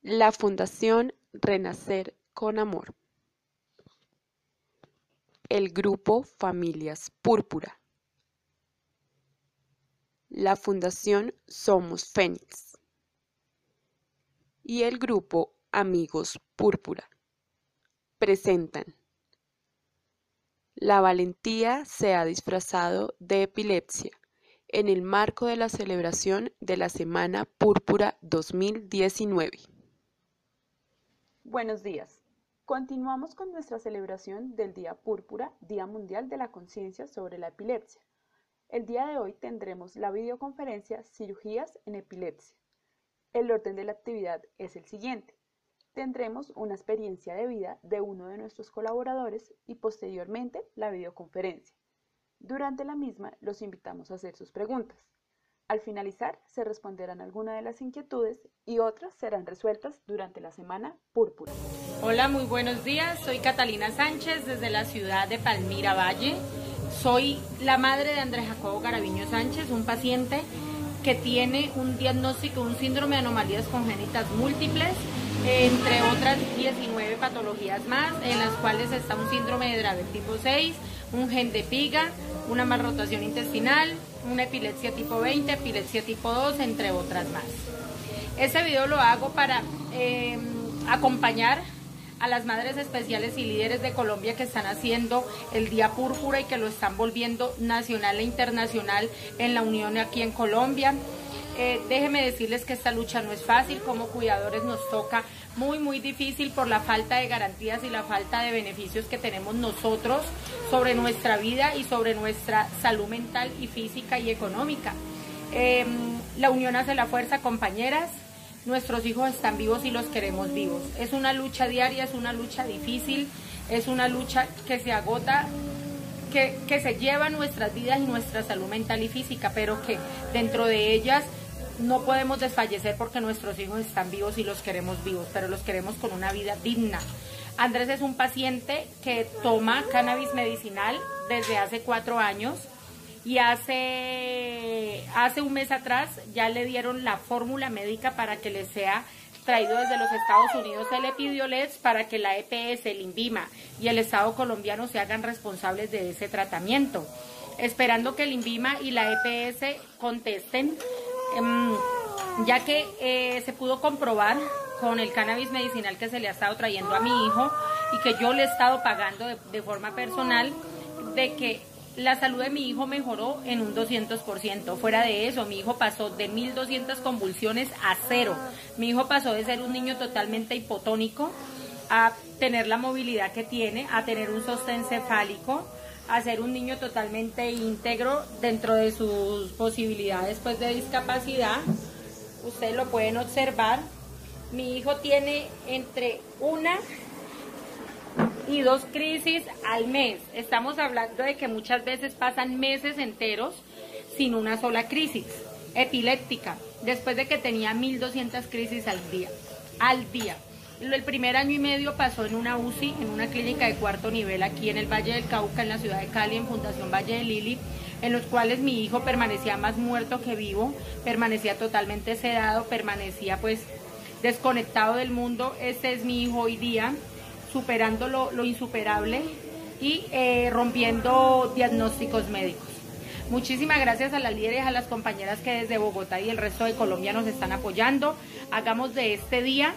La Fundación Renacer con Amor. El Grupo Familias Púrpura. La Fundación Somos Fénix. Y el Grupo Amigos Púrpura. Presentan. La valentía se ha disfrazado de epilepsia en el marco de la celebración de la Semana Púrpura 2019. Buenos días. Continuamos con nuestra celebración del Día Púrpura, Día Mundial de la Conciencia sobre la Epilepsia. El día de hoy tendremos la videoconferencia Cirugías en Epilepsia. El orden de la actividad es el siguiente. Tendremos una experiencia de vida de uno de nuestros colaboradores y posteriormente la videoconferencia. Durante la misma los invitamos a hacer sus preguntas. Al finalizar se responderán algunas de las inquietudes y otras serán resueltas durante la Semana Púrpura. Hola, muy buenos días. Soy Catalina Sánchez desde la ciudad de Palmira Valle. Soy la madre de Andrés Jacobo Garaviño Sánchez, un paciente que tiene un diagnóstico, un síndrome de anomalías congénitas múltiples, entre otras 19 patologías más, en las cuales está un síndrome de Dravet tipo 6, un gen de piga, una malrotación intestinal, una epilepsia tipo 20, epilepsia tipo 2, entre otras más. Este video lo hago para acompañar a las madres especiales y líderes de Colombia que están haciendo el Día Púrpura y que lo están volviendo nacional e internacional en la unión aquí en Colombia. Déjenme decirles que esta lucha no es fácil, como cuidadores nos toca muy difícil por la falta de garantías y la falta de beneficios que tenemos nosotros sobre nuestra vida y sobre nuestra salud mental y física y económica. La unión hace la fuerza, compañeras. Nuestros hijos están vivos y los queremos vivos. Es una lucha diaria, es una lucha difícil, es una lucha que se agota, que se lleva nuestras vidas y nuestra salud mental y física, pero que dentro de ellas no podemos desfallecer porque nuestros hijos están vivos y los queremos vivos, pero los queremos con una vida digna. Andrés es un paciente que toma cannabis medicinal desde hace 4 años. Y hace un mes atrás ya le dieron la fórmula médica para que le sea traído desde los Estados Unidos el Epidiolex para que la EPS, el INVIMA y el Estado colombiano se hagan responsables de ese tratamiento. Esperando que el INVIMA y la EPS contesten, ya que se pudo comprobar con el cannabis medicinal que se le ha estado trayendo a mi hijo y que yo le he estado pagando de forma personal, de que la salud de mi hijo mejoró en un 200%. Fuera de eso, mi hijo pasó de 1200 convulsiones a 0. Mi hijo pasó de ser un niño totalmente hipotónico a tener la movilidad que tiene, a tener un sostén cefálico, a ser un niño totalmente íntegro dentro de sus posibilidades pues, de discapacidad. Ustedes lo pueden observar. Mi hijo tiene entre 1 y 2 crisis al mes. Estamos hablando de que muchas veces pasan meses enteros sin una sola crisis epiléptica, después de que tenía 1200 crisis al día. El primer año y medio pasó en una UCI, en una clínica de 4º nivel aquí en el Valle del Cauca, en la ciudad de Cali, en Fundación Valle de Lili, en los cuales mi hijo permanecía más muerto que vivo, permanecía totalmente sedado, permanecía pues desconectado del mundo. Este es mi hijo hoy día, superando lo insuperable y rompiendo diagnósticos médicos. Muchísimas gracias a las líderes, a las compañeras que desde Bogotá y el resto de Colombia nos están apoyando. Hagamos de este día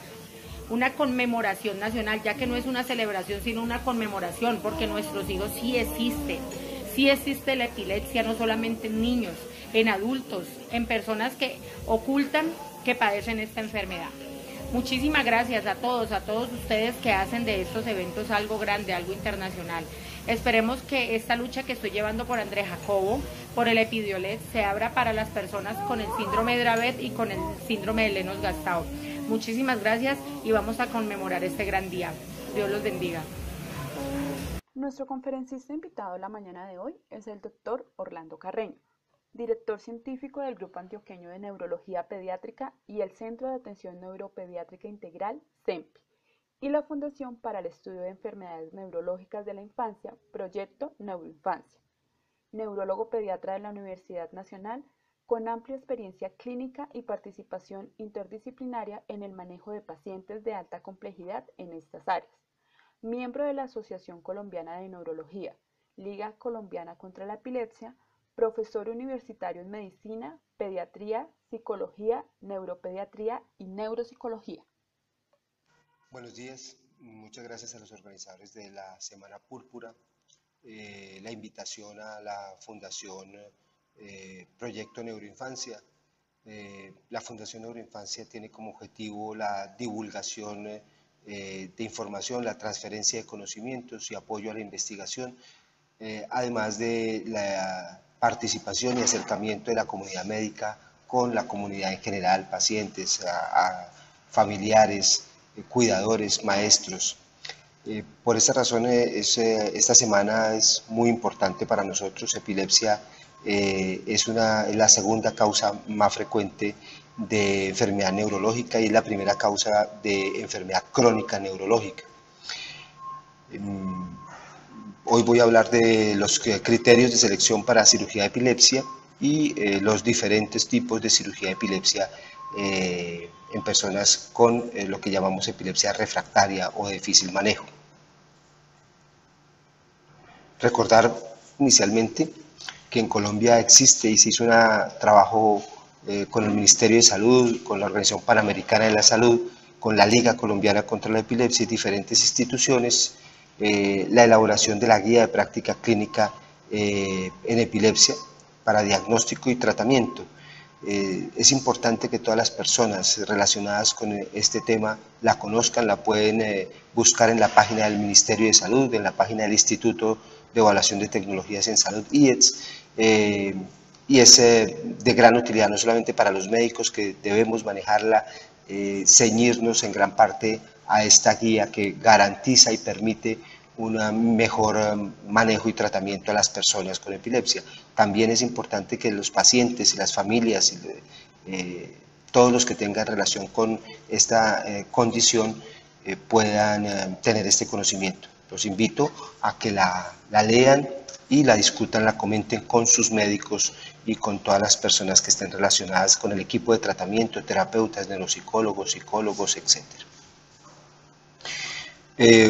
una conmemoración nacional, ya que no es una celebración, sino una conmemoración, porque nuestros hijos sí existe la epilepsia, no solamente en niños, en adultos, en personas que ocultan que padecen esta enfermedad. Muchísimas gracias a todos ustedes que hacen de estos eventos algo grande, algo internacional. Esperemos que esta lucha que estoy llevando por Andrés Jacobo, por el Epidiolex, se abra para las personas con el síndrome de Dravet y con el síndrome de Lennox-Gastaut. Muchísimas gracias y vamos a conmemorar este gran día. Dios los bendiga. Nuestro conferencista invitado la mañana de hoy es el doctor Orlando Carreño, director científico del Grupo Antioqueño de Neurología Pediátrica y el Centro de Atención Neuropediátrica Integral, CENPI, y la Fundación para el Estudio de Enfermedades Neurológicas de la Infancia, Proyecto Neuroinfancia. Neurólogo pediatra de la Universidad Nacional, con amplia experiencia clínica y participación interdisciplinaria en el manejo de pacientes de alta complejidad en estas áreas. Miembro de la Asociación Colombiana de Neurología, Liga Colombiana contra la Epilepsia, profesor universitario en Medicina, Pediatría, Psicología, Neuropediatría y Neuropsicología. Buenos días, muchas gracias a los organizadores de la Semana Púrpura, la invitación a la Fundación Proyecto Neuroinfancia. La Fundación Neuroinfancia tiene como objetivo la divulgación de información, la transferencia de conocimientos y apoyo a la investigación, además de la participación y acercamiento de la comunidad médica con la comunidad en general, pacientes, a familiares, cuidadores, maestros. Por esta razón, esta semana es muy importante para nosotros. Epilepsia es la segunda causa más frecuente de enfermedad neurológica y es la primera causa de enfermedad crónica neurológica. Hoy voy a hablar de los criterios de selección para cirugía de epilepsia y los diferentes tipos de cirugía de epilepsia en personas con lo que llamamos epilepsia refractaria o de difícil manejo. Recordar inicialmente que en Colombia existe y se hizo un trabajo con el Ministerio de Salud, con la Organización Panamericana de la Salud, con la Liga Colombiana contra la Epilepsia y diferentes instituciones, la elaboración de la guía de práctica clínica en epilepsia para diagnóstico y tratamiento. Es importante que todas las personas relacionadas con este tema la conozcan, la pueden buscar en la página del Ministerio de Salud, en la página del Instituto de Evaluación de Tecnologías en Salud, IETS, y es de gran utilidad no solamente para los médicos que debemos manejarla, ceñirnos en gran parte a esta guía que garantiza y permite un mejor manejo y tratamiento a las personas con epilepsia. También es importante que los pacientes y las familias, todos los que tengan relación con esta condición, puedan tener este conocimiento. Los invito a que la lean y la discutan, la comenten con sus médicos y con todas las personas que estén relacionadas con el equipo de tratamiento, terapeutas, neuropsicólogos, psicólogos, etc.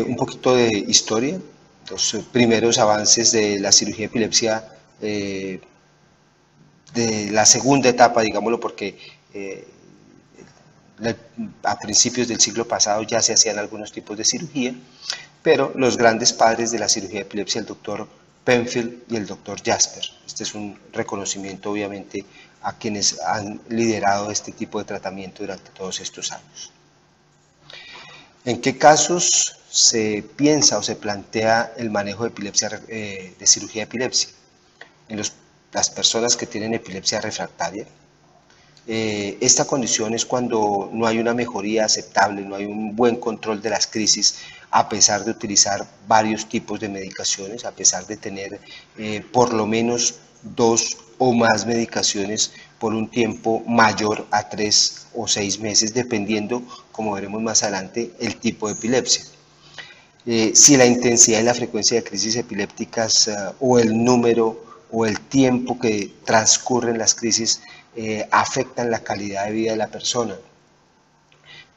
Un poquito de historia, los primeros avances de la cirugía de epilepsia, de la segunda etapa, digámoslo, porque a principios del siglo pasado ya se hacían algunos tipos de cirugía, pero los grandes padres de la cirugía de epilepsia, el doctor Penfield y el doctor Jasper. Este es un reconocimiento, obviamente, a quienes han liderado este tipo de tratamiento durante todos estos años. ¿En qué casos se piensa o se plantea el manejo de epilepsia, de cirugía de epilepsia? En las personas que tienen epilepsia refractaria. Esta condición es cuando no hay una mejoría aceptable, no hay un buen control de las crisis, a pesar de utilizar varios tipos de medicaciones, a pesar de tener por lo menos 2 o más medicaciones por un tiempo mayor a 3 o 6 meses, dependiendo, como veremos más adelante, el tipo de epilepsia. Si la intensidad y la frecuencia de crisis epilépticas o el número o el tiempo que transcurren las crisis afectan la calidad de vida de la persona.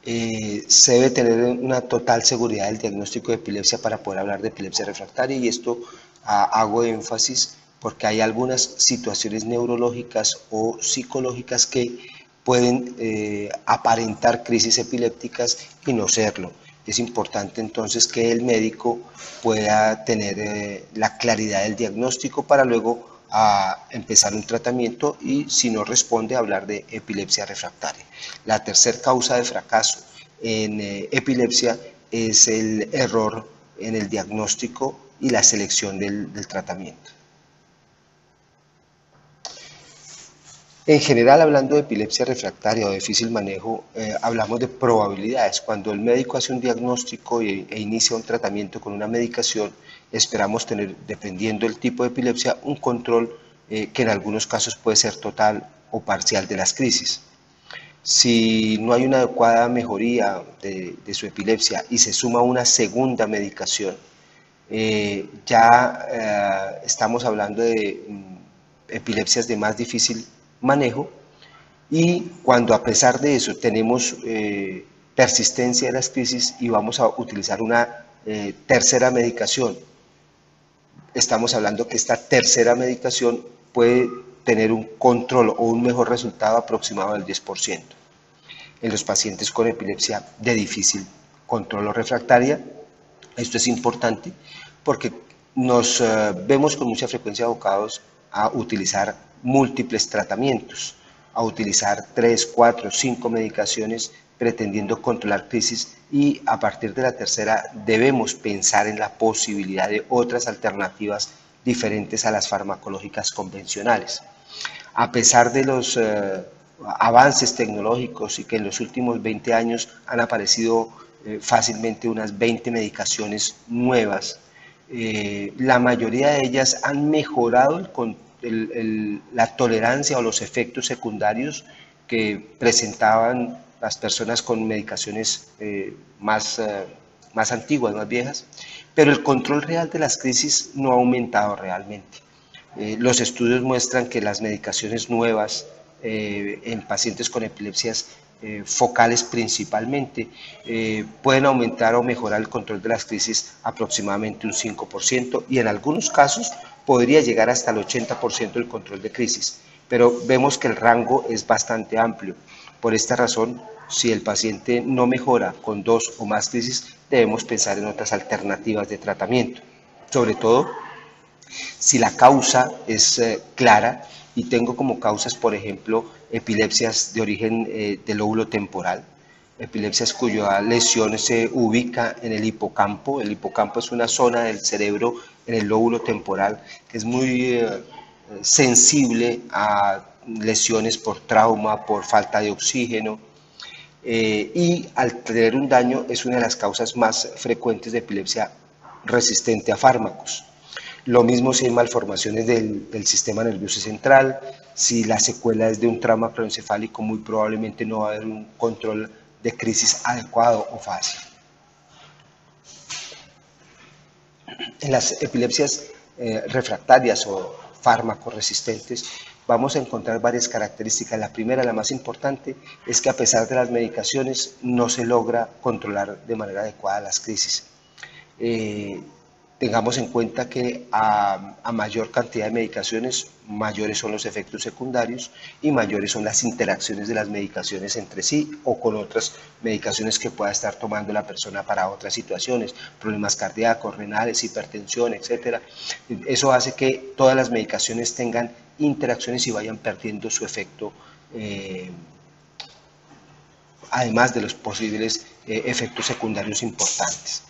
Se debe tener una total seguridad del diagnóstico de epilepsia para poder hablar de epilepsia refractaria, y esto hago énfasis porque hay algunas situaciones neurológicas o psicológicas que pueden aparentar crisis epilépticas y no serlo. Es importante entonces que el médico pueda tener la claridad del diagnóstico para luego empezar un tratamiento y, si no responde, hablar de epilepsia refractaria. La tercera causa de fracaso en epilepsia es el error en el diagnóstico y la selección del tratamiento. En general, hablando de epilepsia refractaria o de difícil manejo, hablamos de probabilidades. Cuando el médico hace un diagnóstico e inicia un tratamiento con una medicación, esperamos tener, dependiendo del tipo de epilepsia, un control que en algunos casos puede ser total o parcial de las crisis. Si no hay una adecuada mejoría de su epilepsia y se suma una segunda medicación, estamos hablando de epilepsias de más difícil manejo, y cuando a pesar de eso tenemos persistencia de las crisis y vamos a utilizar una tercera medicación, estamos hablando que esta tercera medicación puede tener un control o un mejor resultado aproximado del 10%. En los pacientes con epilepsia de difícil control o refractaria, esto es importante porque nos vemos con mucha frecuencia abocados a utilizar múltiples tratamientos, a utilizar 3, 4, 5 medicaciones pretendiendo controlar crisis, y a partir de la tercera debemos pensar en la posibilidad de otras alternativas diferentes a las farmacológicas convencionales. A pesar de los avances tecnológicos y que en los últimos 20 años han aparecido fácilmente unas 20 medicaciones nuevas, la mayoría de ellas han mejorado la tolerancia o los efectos secundarios que presentaban las personas con medicaciones más antiguas, más viejas, pero el control real de las crisis no ha aumentado realmente. Los estudios muestran que las medicaciones nuevas en pacientes con epilepsias focales principalmente pueden aumentar o mejorar el control de las crisis aproximadamente un 5%, y en algunos casos podría llegar hasta el 80% del control de crisis, pero vemos que el rango es bastante amplio. Por esta razón, si el paciente no mejora con 2 o más crisis, debemos pensar en otras alternativas de tratamiento, sobre todo si la causa es clara, y tengo como causas, por ejemplo, epilepsias de origen del lóbulo temporal, epilepsias cuya lesión se ubica en el hipocampo. El hipocampo es una zona del cerebro en el lóbulo temporal que es muy sensible a lesiones por trauma, por falta de oxígeno, y al tener un daño es una de las causas más frecuentes de epilepsia resistente a fármacos. Lo mismo si hay malformaciones del sistema nervioso central, si la secuela es de un trauma craneoencefálico, muy probablemente no va a haber un control de crisis adecuado o fácil. En las epilepsias refractarias o fármacos resistentes vamos a encontrar varias características. La primera, la más importante, es que a pesar de las medicaciones no se logra controlar de manera adecuada las crisis. Tengamos en cuenta que a mayor cantidad de medicaciones, mayores son los efectos secundarios y mayores son las interacciones de las medicaciones entre sí o con otras medicaciones que pueda estar tomando la persona para otras situaciones, problemas cardíacos, renales, hipertensión, etc. Eso hace que todas las medicaciones tengan interacciones y vayan perdiendo su efecto, además de los posibles efectos secundarios importantes.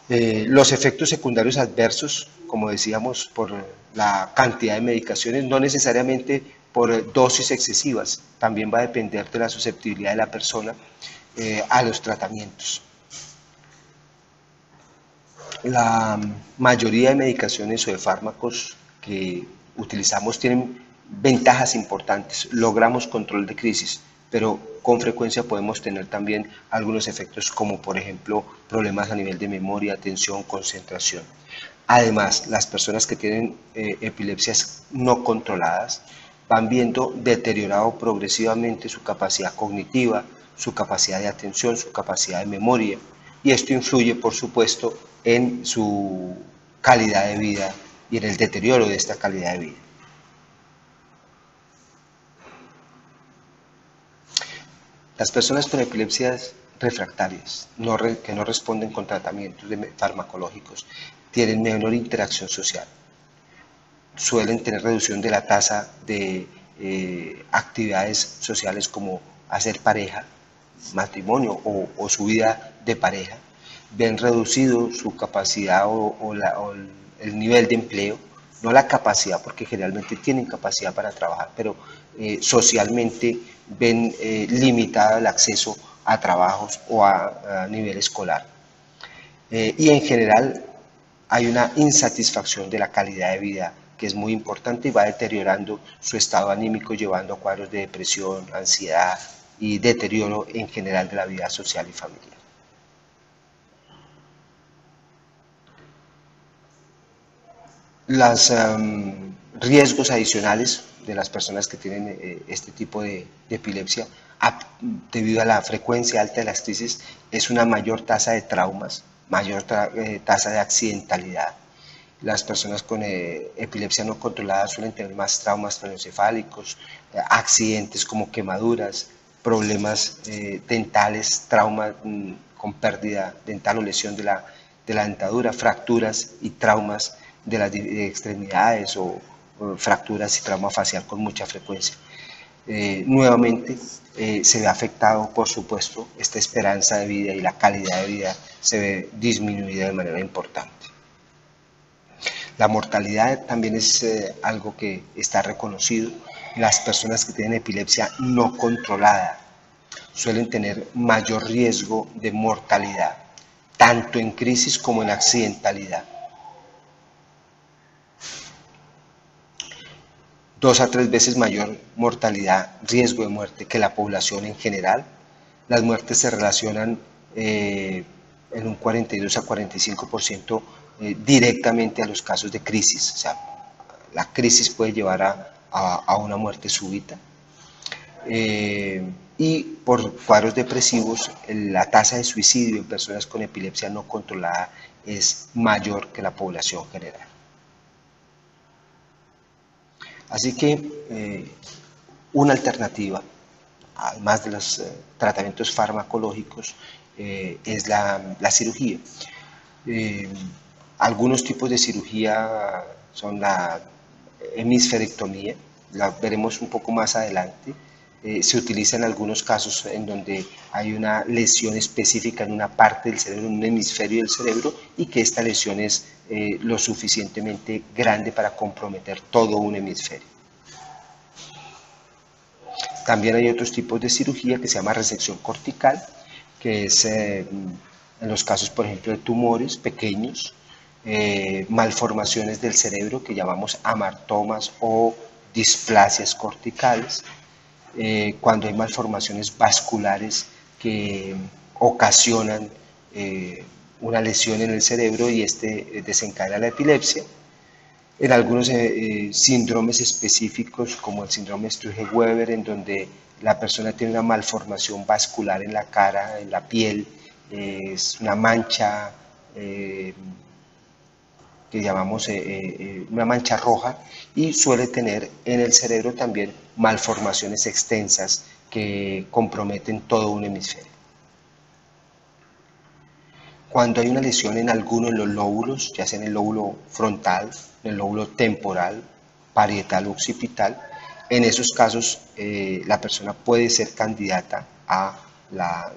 Los efectos secundarios adversos, como decíamos, por la cantidad de medicaciones, no necesariamente por dosis excesivas, también va a depender de la susceptibilidad de la persona a los tratamientos. La mayoría de medicaciones o de fármacos que utilizamos tienen ventajas importantes. Logramos control de crisis, pero con frecuencia podemos tener también algunos efectos como, por ejemplo, problemas a nivel de memoria, atención, concentración. Además, las personas que tienen epilepsias no controladas van viendo deteriorado progresivamente su capacidad cognitiva, su capacidad de atención, su capacidad de memoria, y esto influye, por supuesto, en su calidad de vida y en el deterioro de esta calidad de vida. Las personas con epilepsias refractarias, que no responden con tratamientos farmacológicos, tienen menor interacción social. Suelen tener reducción de la tasa de actividades sociales como hacer pareja, matrimonio o su vida de pareja. Ven reducido su capacidad o el nivel de empleo, no la capacidad, porque generalmente tienen capacidad para trabajar, pero socialmente ven limitado el acceso a trabajos o a nivel escolar. Y en general hay una insatisfacción de la calidad de vida que es muy importante y va deteriorando su estado anímico, llevando a cuadros de depresión, ansiedad y deterioro en general de la vida social y familiar. Las riesgos adicionales de las personas que tienen este tipo de epilepsia, debido a la frecuencia alta de las crisis, es una mayor tasa de traumas, mayor tasa de accidentalidad. Las personas con epilepsia no controlada suelen tener más traumas craneoencefálicos, accidentes como quemaduras, problemas dentales, trauma con pérdida dental o lesión de la dentadura, fracturas y traumas de las extremidades o fracturas y trauma facial con mucha frecuencia. Nuevamente se ve afectado, por supuesto, esta esperanza de vida y la calidad de vida se ve disminuida de manera importante. La mortalidad también es algo que está reconocido. Las personas que tienen epilepsia no controlada suelen tener mayor riesgo de mortalidad, tanto en crisis como en accidentalidad. 2 a 3 veces mayor mortalidad, riesgo de muerte que la población en general. Las muertes se relacionan en un 42 a 45% directamente a los casos de crisis. O sea, la crisis puede llevar a una muerte súbita. Y por cuadros depresivos, la tasa de suicidio en personas con epilepsia no controlada es mayor que la población general. Así que una alternativa, además de los tratamientos farmacológicos, es la cirugía. Algunos tipos de cirugía son la hemisferectomía, la veremos un poco más adelante. Se utiliza en algunos casos en donde hay una lesión específica en una parte del cerebro, en un hemisferio del cerebro, y que esta lesión es lo suficientemente grande para comprometer todo un hemisferio. También hay otros tipos de cirugía que se llama resección cortical, que es en los casos, por ejemplo, de tumores pequeños, malformaciones del cerebro que llamamos amartomas o displasias corticales, cuando hay malformaciones vasculares que ocasionan una lesión en el cerebro y desencadena la epilepsia. En algunos síndromes específicos, como el síndrome Struge-Weber, en donde la persona tiene una malformación vascular en la cara, en la piel, es una mancha que llamamos una mancha roja, y suele tener en el cerebro también malformaciones extensas que comprometen todo un hemisferio. Cuando hay una lesión en alguno de los lóbulos, ya sea en el lóbulo frontal, en el lóbulo temporal, parietal o occipital, en esos casos la persona puede ser candidata a la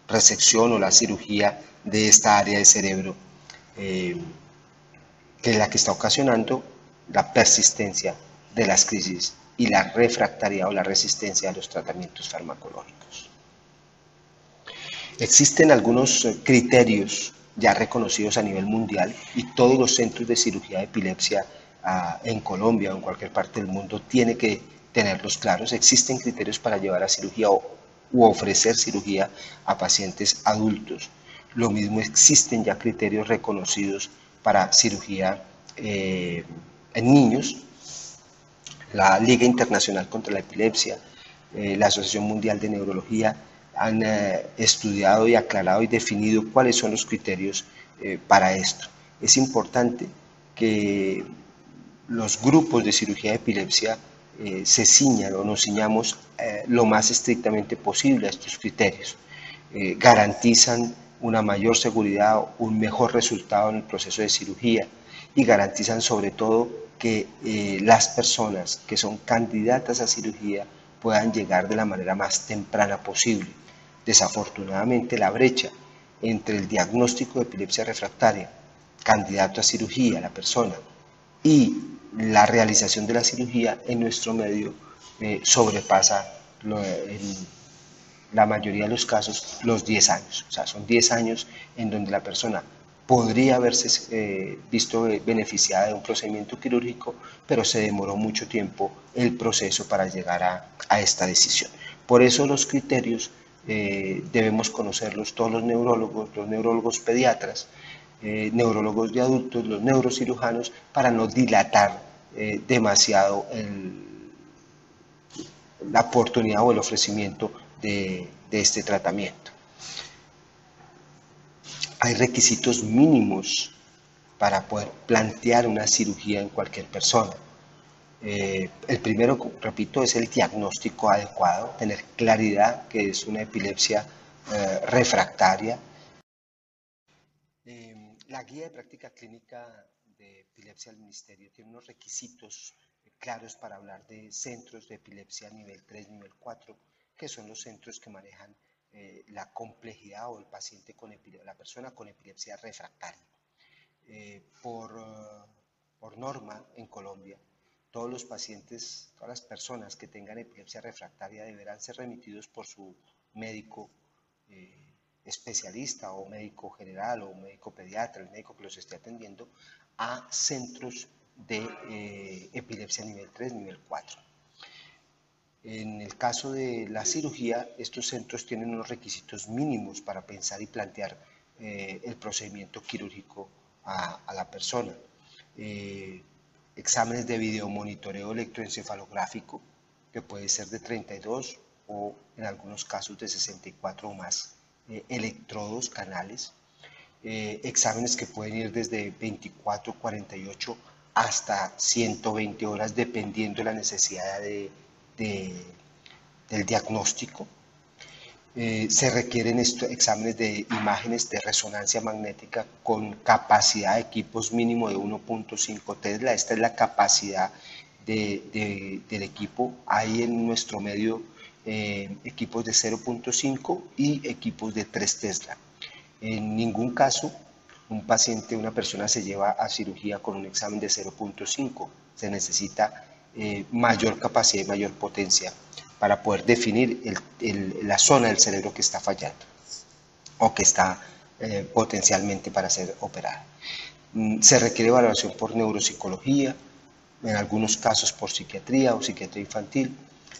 resección o la cirugía de esta área del cerebro, que es la que está ocasionando la persistencia de las crisis y la refractariedad o la resistencia a los tratamientos farmacológicos. Existen algunos criterios ya reconocidos a nivel mundial, y todos los centros de cirugía de epilepsia en Colombia o en cualquier parte del mundo tienen que tenerlos claros. Existen criterios para llevar a cirugía u ofrecer cirugía a pacientes adultos. Lo mismo, existen ya criterios reconocidos para cirugía en niños. La Liga Internacional contra la Epilepsia, la Asociación Mundial de Neurología han estudiado y aclarado y definido cuáles son los criterios para esto. Es importante que los grupos de cirugía de epilepsia se ciñan o nos ciñamos lo más estrictamente posible a estos criterios. Garantizan una mayor seguridad, un mejor resultado en el proceso de cirugía, y garantizan sobre todo que las personas que son candidatas a cirugía puedan llegar de la manera más temprana posible. Desafortunadamente, la brecha entre el diagnóstico de epilepsia refractaria, candidato a cirugía, la persona, y la realización de la cirugía en nuestro medio sobrepasa en la mayoría de los casos los 10 años. O sea, son 10 años en donde la persona podría haberse visto beneficiada de un procedimiento quirúrgico, pero se demoró mucho tiempo el proceso para llegar a esta decisión. Por eso los criterios debemos conocerlos todos los neurólogos pediatras, neurólogos de adultos, los neurocirujanos, para no dilatar demasiado la oportunidad o el ofrecimiento de este tratamiento. Hay requisitos mínimos para poder plantear una cirugía en cualquier persona. El primero, repito, es el diagnóstico adecuado, tener claridad que es una epilepsia refractaria. La guía de práctica clínica de epilepsia del Ministerio tiene unos requisitos claros para hablar de centros de epilepsia nivel 3, nivel 4, que son los centros que manejan la complejidad o el paciente con la persona con epilepsia refractaria. Por norma en Colombia, todos los pacientes, todas las personas que tengan epilepsia refractaria deberán ser remitidos por su médico especialista o médico general o médico pediatra, el médico que los esté atendiendo, a centros de epilepsia nivel 3, nivel 4. En el caso de la cirugía, estos centros tienen unos requisitos mínimos para pensar y plantear el procedimiento quirúrgico a la persona. Exámenes de videomonitoreo electroencefalográfico, que puede ser de 32 o en algunos casos de 64 o más electrodos, canales. Exámenes que pueden ir desde 24, 48 hasta 120 horas, dependiendo de la necesidad del diagnóstico. Se requieren exámenes de imágenes de resonancia magnética con capacidad de equipos mínimo de 1.5 Tesla. Esta es la capacidad del equipo. Hay en nuestro medio equipos de 0.5 y equipos de 3 Tesla. En ningún caso una persona se lleva a cirugía con un examen de 0.5. Se necesita mayor capacidad y mayor potencia para poder definir la zona del cerebro que está fallando o que está potencialmente para ser operada. Se requiere valoración por neuropsicología, en algunos casos por psiquiatría o psiquiatría infantil,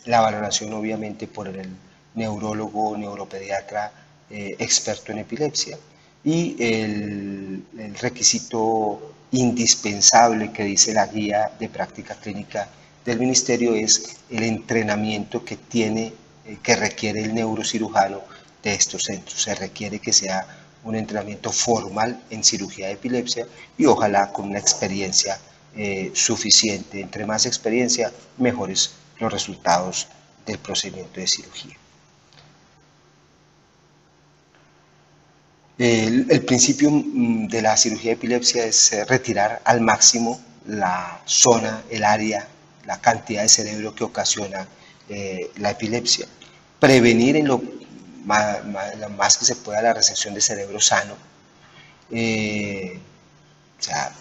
la valoración obviamente por el neurólogo o neuropediatra experto en epilepsia, y el requisito indispensable que dice la guía de práctica clínica del Ministerio es el entrenamiento que requiere el neurocirujano de estos centros. Se requiere que sea un entrenamiento formal en cirugía de epilepsia y ojalá con una experiencia suficiente. Entre más experiencia, mejores los resultados del procedimiento de cirugía. El principio de la cirugía de epilepsia es retirar al máximo la zona, el área, la cantidad de cerebro que ocasiona la epilepsia. Prevenir en lo más que se pueda la resección de cerebro sano. O sea,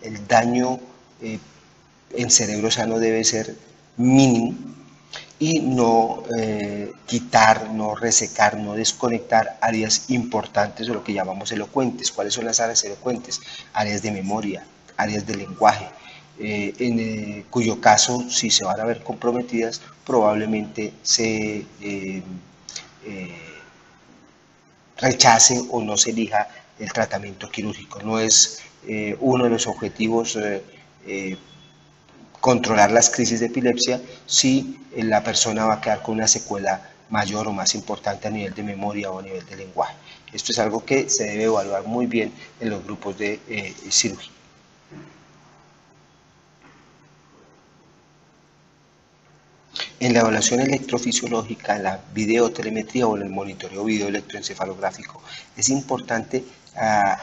el daño en cerebro sano debe ser mínimo y no quitar, no resecar, no desconectar áreas importantes o lo que llamamos elocuentes. ¿Cuáles son las áreas elocuentes? Áreas de memoria, áreas de lenguaje, cuyo caso, si se van a ver comprometidas, probablemente se rechace o no se elija el tratamiento quirúrgico. No es uno de los objetivos controlar las crisis de epilepsia si la persona va a quedar con una secuela mayor o más importante a nivel de memoria o a nivel de lenguaje. Esto es algo que se debe evaluar muy bien en los grupos de cirugía. En la evaluación electrofisiológica, en la videotelemetría o en el monitoreo videoelectroencefalográfico, es importante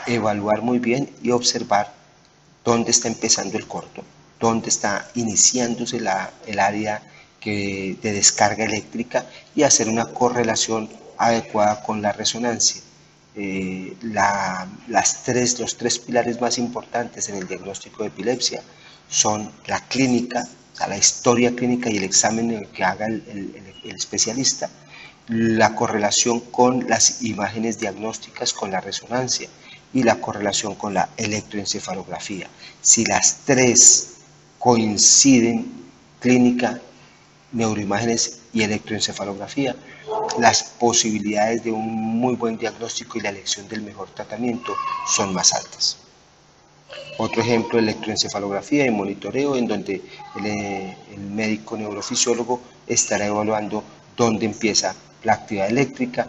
evaluar muy bien y observar dónde está empezando el corto, dónde está iniciándose el área de descarga eléctrica y hacer una correlación adecuada con la resonancia. Los tres pilares más importantes en el diagnóstico de epilepsia son la clínica, o sea, la historia clínica y el examen que haga el especialista, la correlación con las imágenes diagnósticas con la resonancia y la correlación con la electroencefalografía. Si las tres coinciden, clínica, neuroimágenes y electroencefalografía, las posibilidades de un muy buen diagnóstico y la elección del mejor tratamiento son más altas. Otro ejemplo, electroencefalografía y monitoreo, en donde el médico neurofisiólogo estará evaluando dónde empieza la actividad eléctrica,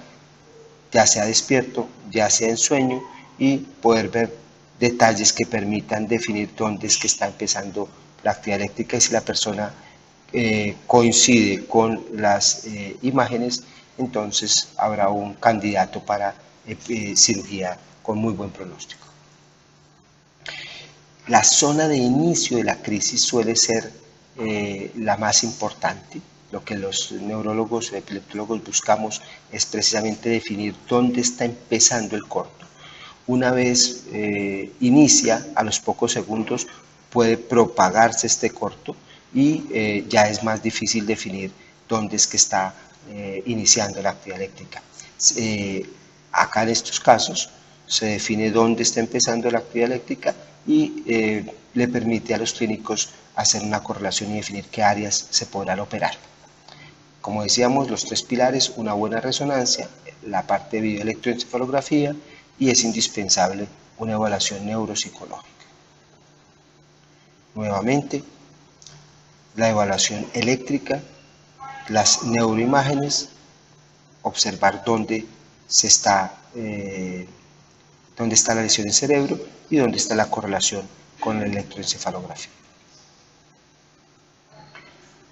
ya sea despierto, ya sea en sueño, y poder ver detalles que permitan definir dónde es que está empezando la actividad eléctrica, y si la persona coincide con las imágenes, entonces habrá un candidato para cirugía con muy buen pronóstico. La zona de inicio de la crisis suele ser la más importante. Lo que los neurólogos, epileptólogos buscamos es precisamente definir dónde está empezando el corto. Una vez inicia, a los pocos segundos puede propagarse este corto, y ya es más difícil definir dónde es que está iniciando la actividad eléctrica. Acá en estos casos se define dónde está empezando la actividad eléctrica, y le permite a los clínicos hacer una correlación y definir qué áreas se podrán operar. Como decíamos, los tres pilares: una buena resonancia, la parte de bioelectroencefalografía, y es indispensable una evaluación neuropsicológica. Nuevamente, la evaluación eléctrica, las neuroimágenes, observar dónde está la lesión en cerebro y dónde está la correlación con la electroencefalografía.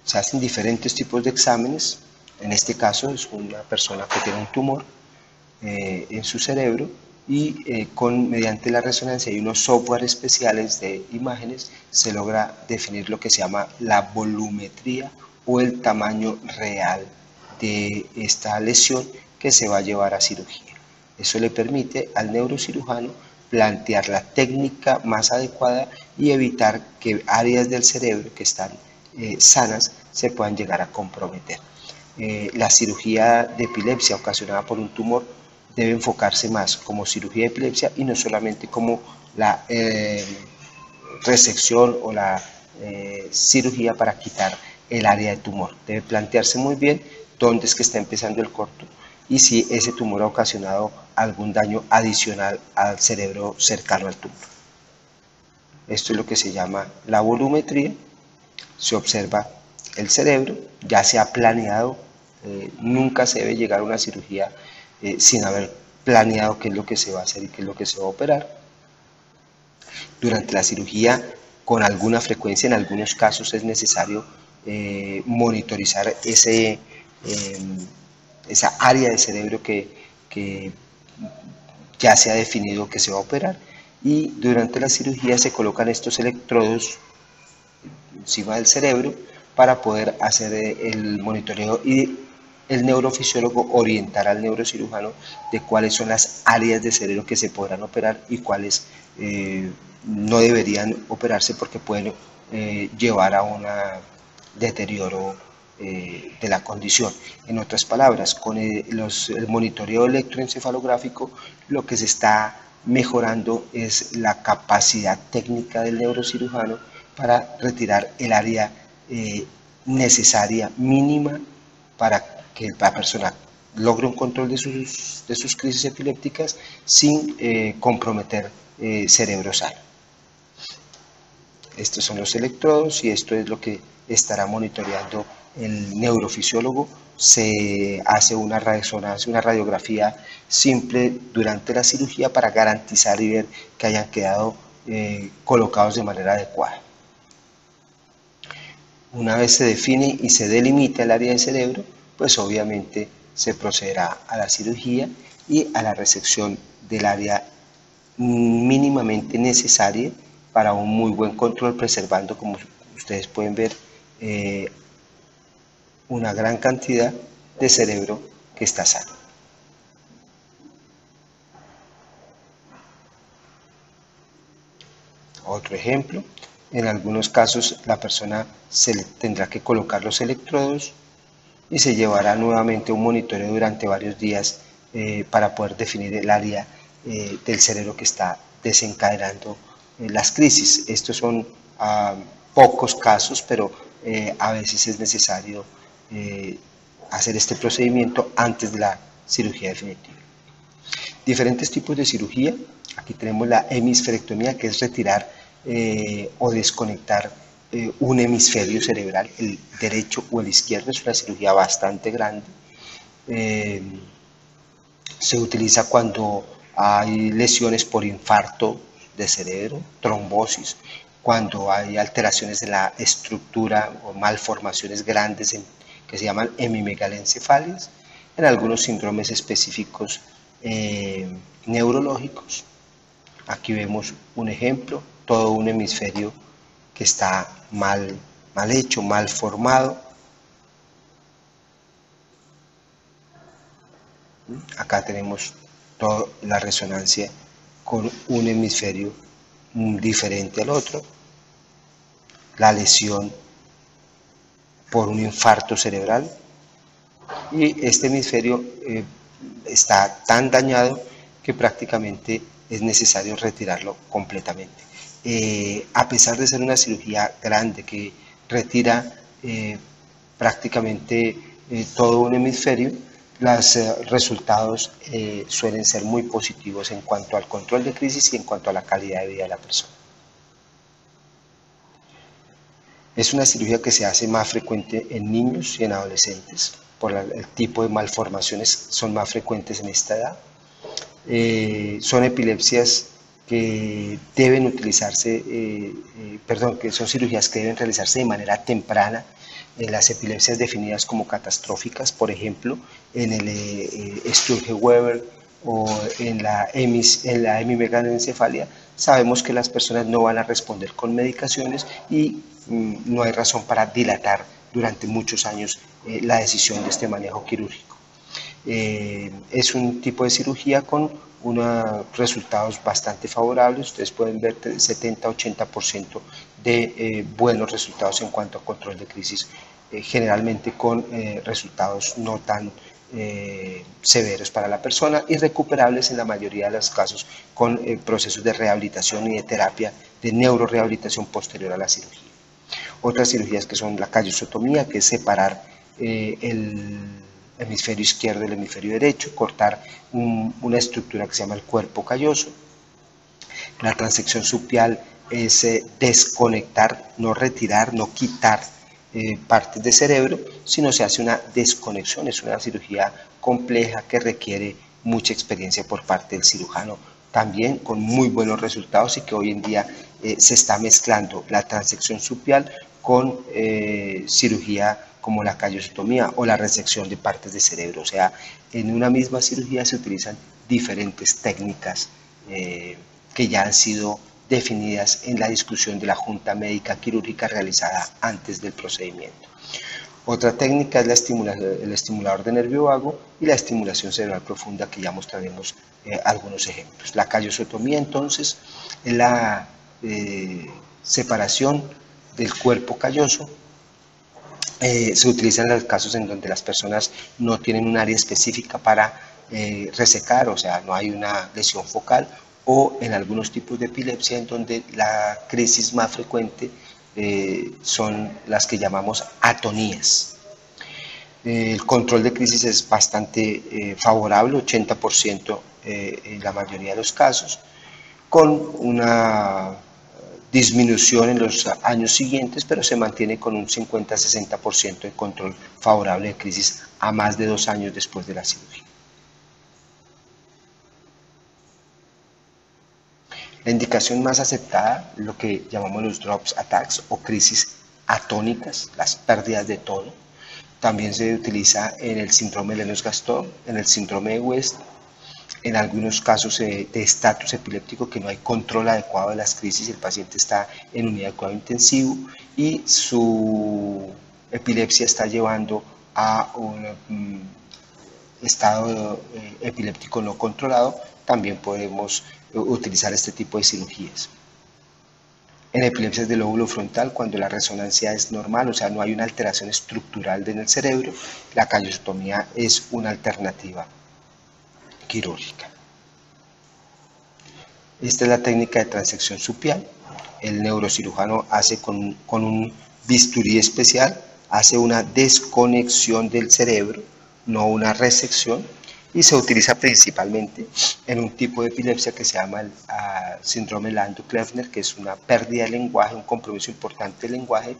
Se hacen diferentes tipos de exámenes. En este caso es una persona que tiene un tumor en su cerebro, y mediante la resonancia y unos software especiales de imágenes se logra definir lo que se llama la volumetría o el tamaño real de esta lesión que se va a llevar a cirugía. Eso le permite al neurocirujano plantear la técnica más adecuada y evitar que áreas del cerebro que están sanas se puedan llegar a comprometer. La cirugía de epilepsia ocasionada por un tumor debe enfocarse más como cirugía de epilepsia y no solamente como la resección o la cirugía para quitar el área de tumor. Debe plantearse muy bien dónde es que está empezando el corto y si ese tumor ha ocasionado algún daño adicional al cerebro cercano al tumor. Esto es lo que se llama la volumetría. Se observa el cerebro, ya se ha planeado, nunca se debe llegar a una cirugía sin haber planeado qué es lo que se va a hacer y qué es lo que se va a operar. Durante la cirugía, con alguna frecuencia, en algunos casos es necesario monitorizar esa área de cerebro que ya se ha definido que se va a operar, y durante la cirugía se colocan estos electrodos encima del cerebro para poder hacer el monitoreo y el neurofisiólogo orientar al neurocirujano de cuáles son las áreas de cerebro que se podrán operar y cuáles no deberían operarse porque pueden llevar a un deterioro de la condición. En otras palabras, con el monitoreo electroencefalográfico lo que se está mejorando es la capacidad técnica del neurocirujano para retirar el área necesaria, mínima, para que la persona logre un control de sus crisis epilépticas sin comprometer cerebro sano. Estos son los electrodos y esto es lo que estará monitoreando el neurofisiólogo. Se hace una resonancia, una radiografía simple durante la cirugía para garantizar y ver que hayan quedado colocados de manera adecuada. Una vez se define y se delimita el área del cerebro, pues obviamente se procederá a la cirugía y a la resección del área mínimamente necesaria para un muy buen control, preservando, como ustedes pueden ver, una gran cantidad de cerebro que está sano. Otro ejemplo, en algunos casos la persona se le tendrá que colocar los electrodos y se llevará nuevamente un monitoreo durante varios días para poder definir el área del cerebro que está desencadenando las crisis. Estos son pocos casos, pero a veces es necesario hacer este procedimiento antes de la cirugía definitiva. Diferentes tipos de cirugía. Aquí tenemos la hemisferectomía, que es retirar o desconectar un hemisferio cerebral, el derecho o el izquierdo. Es una cirugía bastante grande. Se utiliza cuando hay lesiones por infarto de cerebro, trombosis, cuando hay alteraciones de la estructura o malformaciones grandes que se llaman hemimegalencephalias, en algunos síndromes específicos neurológicos. Aquí vemos un ejemplo, todo un hemisferio que está mal hecho, mal formado. Acá tenemos toda la resonancia con un hemisferio diferente al otro, la lesión por un infarto cerebral, y este hemisferio está tan dañado que prácticamente es necesario retirarlo completamente. A pesar de ser una cirugía grande que retira prácticamente todo un hemisferio, los resultados suelen ser muy positivos en cuanto al control de crisis y en cuanto a la calidad de vida de la persona. Es una cirugía que se hace más frecuente en niños y en adolescentes, por el tipo de malformaciones son más frecuentes en esta edad. Son epilepsias que deben utilizarse, que son cirugías que deben realizarse de manera temprana. Las epilepsias definidas como catastróficas, por ejemplo, en el Sturge-Weber o en la hemimegalencefalia, sabemos que las personas no van a responder con medicaciones y no hay razón para dilatar durante muchos años la decisión de este manejo quirúrgico. Es un tipo de cirugía con unos resultados bastante favorables. Ustedes pueden ver 70-80% de buenos resultados en cuanto a control de crisis, generalmente con resultados no tan severos para la persona y recuperables en la mayoría de los casos con procesos de rehabilitación y de terapia de neurorehabilitación posterior a la cirugía. Otras cirugías que son la callosotomía, que es separar el hemisferio izquierdo del hemisferio derecho, cortar una estructura que se llama el cuerpo calloso. La transección subpial es desconectar, no retirar, no quitar partes de cerebro, sino se hace una desconexión. Es una cirugía compleja que requiere mucha experiencia por parte del cirujano, también con muy buenos resultados, y que hoy en día se está mezclando la transección subpial con cirugía como la callosotomía o la resección de partes de cerebro. O sea, en una misma cirugía se utilizan diferentes técnicas que ya han sido definidas en la discusión de la Junta Médica Quirúrgica realizada antes del procedimiento. Otra técnica es el estimulador de nervio vago y la estimulación cerebral profunda, que ya mostraremos algunos ejemplos. La callosotomía, entonces, es la separación del cuerpo calloso. Se utiliza en los casos en donde las personas no tienen un área específica para resecar, o sea, no hay una lesión focal, o en algunos tipos de epilepsia en donde la crisis más frecuente son las que llamamos atonías. El control de crisis es bastante favorable, 80% en la mayoría de los casos, con una disminución en los años siguientes, pero se mantiene con un 50-60% de control favorable de crisis a más de 2 años después de la cirugía. La indicación más aceptada, lo que llamamos los drops attacks o crisis atónicas, las pérdidas de tono. También se utiliza en el síndrome de Lennox-Gastaut, en el síndrome de West, en algunos casos de estatus epiléptico que no hay control adecuado de las crisis, el paciente está en unidad de cuidado intensivo y su epilepsia está llevando a un estado epiléptico no controlado. También podemos utilizar este tipo de cirugías. En epilepsias del lóbulo frontal, cuando la resonancia es normal, o sea, no hay una alteración estructural en el cerebro, la callosotomía es una alternativa quirúrgica. Esta es la técnica de transección subpial. El neurocirujano hace con un bisturí especial, hace una desconexión del cerebro, no una resección, y se utiliza principalmente en un tipo de epilepsia que se llama el síndrome Landau-Kleffner, que es una pérdida de lenguaje, un compromiso importante del lenguaje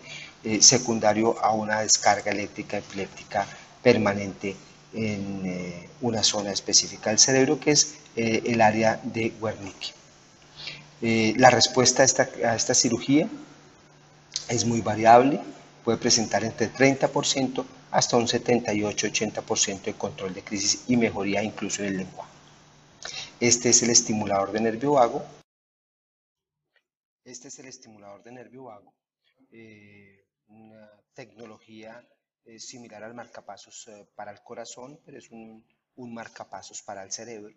secundario a una descarga eléctrica epiléptica permanente en una zona específica del cerebro, que es el área de Wernicke. La respuesta a esta cirugía es muy variable, puede presentar entre 30% hasta un 78-80% de control de crisis y mejoría incluso en el lenguaje. Este es el estimulador de nervio vago. Una tecnología similar al marcapasos para el corazón, pero es un marcapasos para el cerebro.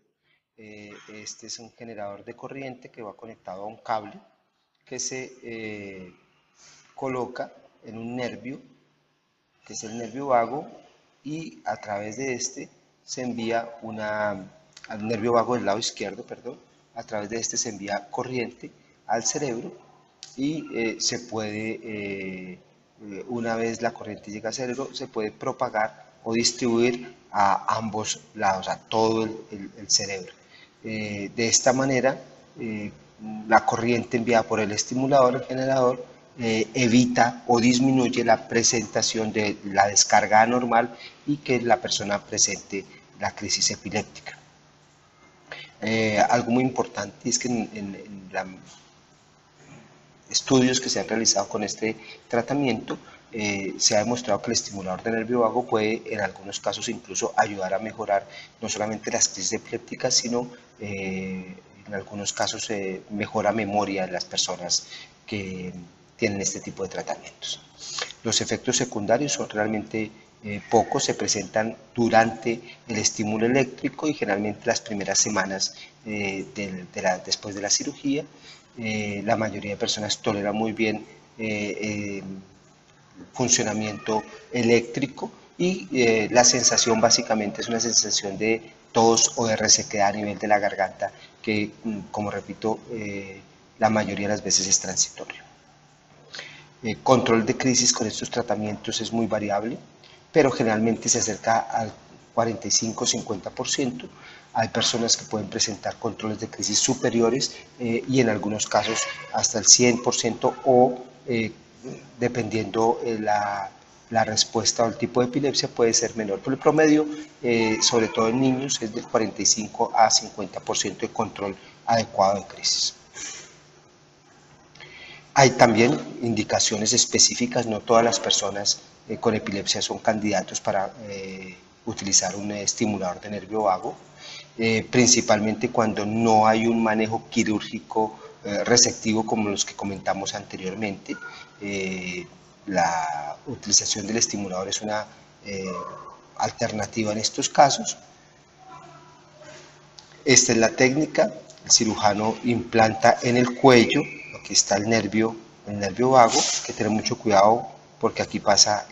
Este es un generador de corriente que va conectado a un cable que se coloca en un nervio, que es el nervio vago, y a través de este se envía al nervio vago del lado izquierdo, a través de este se envía corriente al cerebro y se puede, una vez la corriente llega al cerebro, se puede propagar o distribuir a ambos lados, a todo el cerebro. De esta manera, la corriente enviada por el estimulador, el generador, evita o disminuye la presentación de la descarga anormal y que la persona presente la crisis epiléptica. Algo muy importante es que en estudios que se han realizado con este tratamiento se ha demostrado que el estimulador de nervio vago puede en algunos casos incluso ayudar a mejorar no solamente las crisis epilépticas, sino en algunos casos mejora memoria en las personas que tienen este tipo de tratamientos. Los efectos secundarios son realmente pocos, se presentan durante el estímulo eléctrico y generalmente las primeras semanas después de la cirugía. La mayoría de personas toleran muy bien funcionamiento eléctrico y la sensación básicamente es una sensación de tos o de resequedad a nivel de la garganta que, como repito, la mayoría de las veces es transitorio. Control de crisis con estos tratamientos es muy variable, pero generalmente se acerca al 45-50%. Hay personas que pueden presentar controles de crisis superiores y en algunos casos hasta el 100% o dependiendo la respuesta o el tipo de epilepsia puede ser menor. Pero el promedio, sobre todo en niños, es del 45 a 50% de control adecuado de crisis. Hay también indicaciones específicas, no todas las personas con epilepsia son candidatos para utilizar un estimulador de nervio vago, principalmente cuando no hay un manejo quirúrgico receptivo como los que comentamos anteriormente. La utilización del estimulador es una alternativa en estos casos. Esta es la técnica, el cirujano implanta en el cuello. Aquí está el nervio vago, hay que tener mucho cuidado porque aquí pasa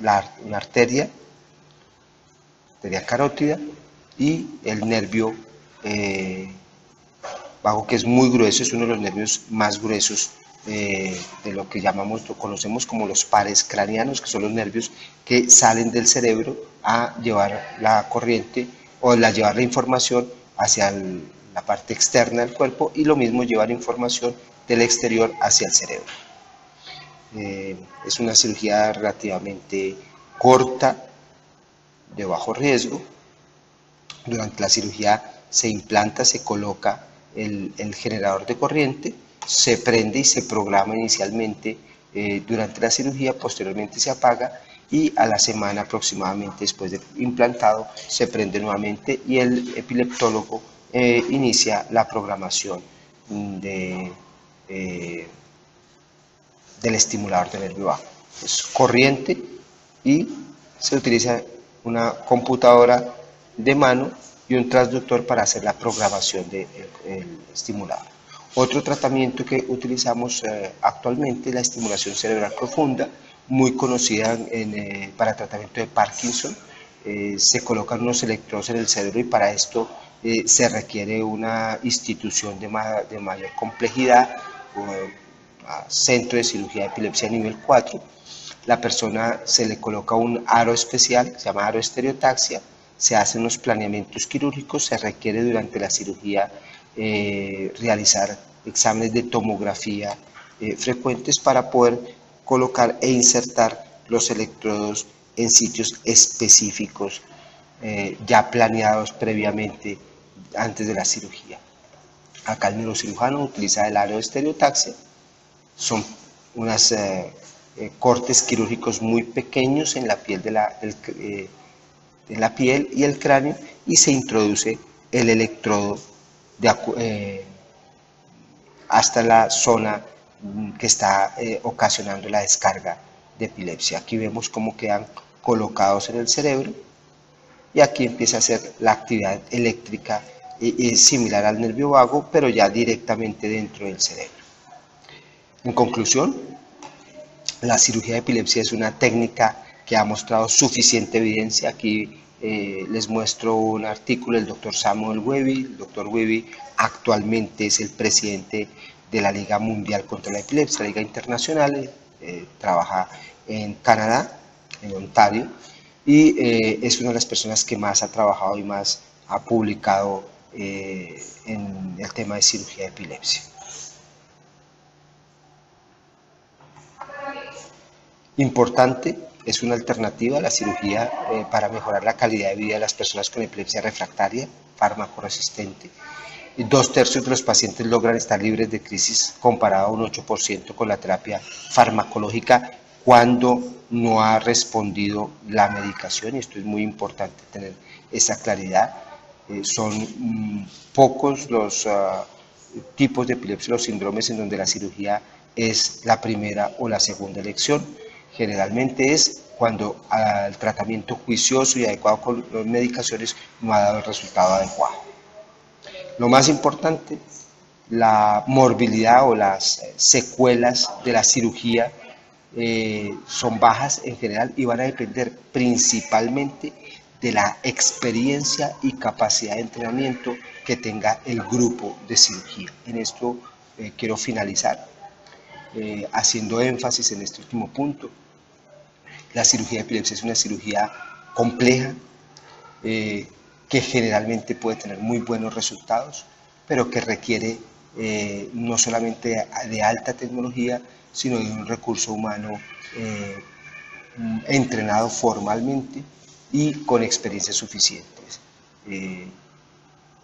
una arteria carótida y el nervio vago, que es muy grueso, es uno de los nervios más gruesos de lo que conocemos como los pares craneanos, que son los nervios que salen del cerebro a llevar la corriente o llevar la información hacia la parte externa del cuerpo y lo mismo llevar información del exterior hacia el cerebro. Es una cirugía relativamente corta, de bajo riesgo. Durante la cirugía se implanta, se coloca el generador de corriente, se prende y se programa inicialmente durante la cirugía, posteriormente se apaga y a la semana aproximadamente después de implantado se prende nuevamente y el epileptólogo inicia la programación del estimulador de nervio vago. Es corriente y se utiliza una computadora de mano y un transductor para hacer la programación del estimulador. Otro tratamiento que utilizamos actualmente es la estimulación cerebral profunda, muy conocida para tratamiento de Parkinson. Se colocan unos electrodos en el cerebro y para esto se requiere una institución de mayor complejidad, centro de cirugía de epilepsia nivel 4. La persona se le coloca un aro especial, se llama aro estereotaxia, se hacen los planeamientos quirúrgicos, se requiere durante la cirugía realizar exámenes de tomografía frecuentes para poder colocar e insertar los electrodos en sitios específicos ya planeados previamente antes de la cirugía. Acá el neurocirujano utiliza el aeroestereotaxia, son unos cortes quirúrgicos muy pequeños en la piel la piel y el cráneo, y se introduce el electrodo hasta la zona que está ocasionando la descarga de epilepsia. Aquí vemos cómo quedan colocados en el cerebro y aquí empieza a hacer la actividad eléctrica similar al nervio vago, pero ya directamente dentro del cerebro. En conclusión, la cirugía de epilepsia es una técnica que ha mostrado suficiente evidencia. Aquí les muestro un artículo del doctor Samuel Weby. El doctor Weby actualmente es el presidente de la Liga Mundial contra la Epilepsia, la Liga Internacional, trabaja en Canadá, en Ontario, y es una de las personas que más ha trabajado y más ha publicado en el tema de cirugía de epilepsia. Importante, es una alternativa a la cirugía para mejorar la calidad de vida de las personas con epilepsia refractaria, fármaco resistente. 2/3 de los pacientes logran estar libres de crisis, comparado a un 8% con la terapia farmacológica cuando no ha respondido la medicación, y esto es muy importante tener esa claridad. Son pocos los tipos de epilepsia, los síndromes en donde la cirugía es la primera o la segunda elección. Generalmente es cuando el tratamiento juicioso y adecuado con las medicaciones no ha dado el resultado adecuado. Lo más importante, la morbilidad o las secuelas de la cirugía son bajas en general y van a depender principalmente de la experiencia y capacidad de entrenamiento que tenga el grupo de cirugía. En esto quiero finalizar haciendo énfasis en este último punto. La cirugía de epilepsia es una cirugía compleja que generalmente puede tener muy buenos resultados, pero que requiere no solamente de alta tecnología, sino de un recurso humano entrenado formalmente y con experiencias suficientes.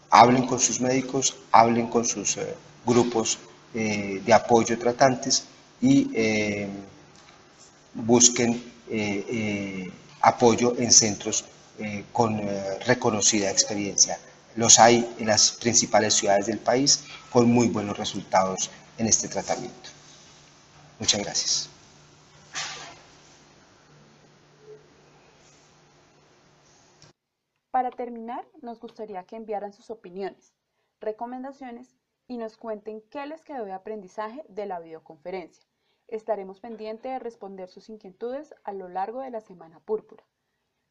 Hablen con sus médicos, hablen con sus grupos de apoyo tratantes y busquen apoyo en centros con reconocida experiencia. Los hay en las principales ciudades del país con muy buenos resultados en este tratamiento. Muchas gracias. Para terminar, nos gustaría que enviaran sus opiniones, recomendaciones y nos cuenten qué les quedó de aprendizaje de la videoconferencia. Estaremos pendientes de responder sus inquietudes a lo largo de la Semana Púrpura.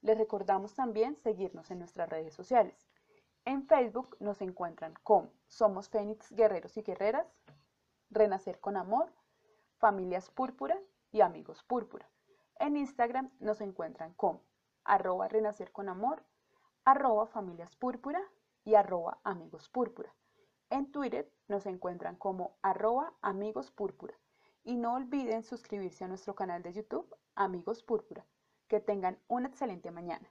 Les recordamos también seguirnos en nuestras redes sociales. En Facebook nos encuentran como Somos Fénix Guerreros y Guerreras, Renacer con Amor, Familias Púrpura y Amigos Púrpura. En Instagram nos encuentran como @renacerconamor, @familias púrpura y @amigos púrpura. En Twitter nos encuentran como @amigos púrpura. Y no olviden suscribirse a nuestro canal de YouTube, Amigos Púrpura. Que tengan una excelente mañana.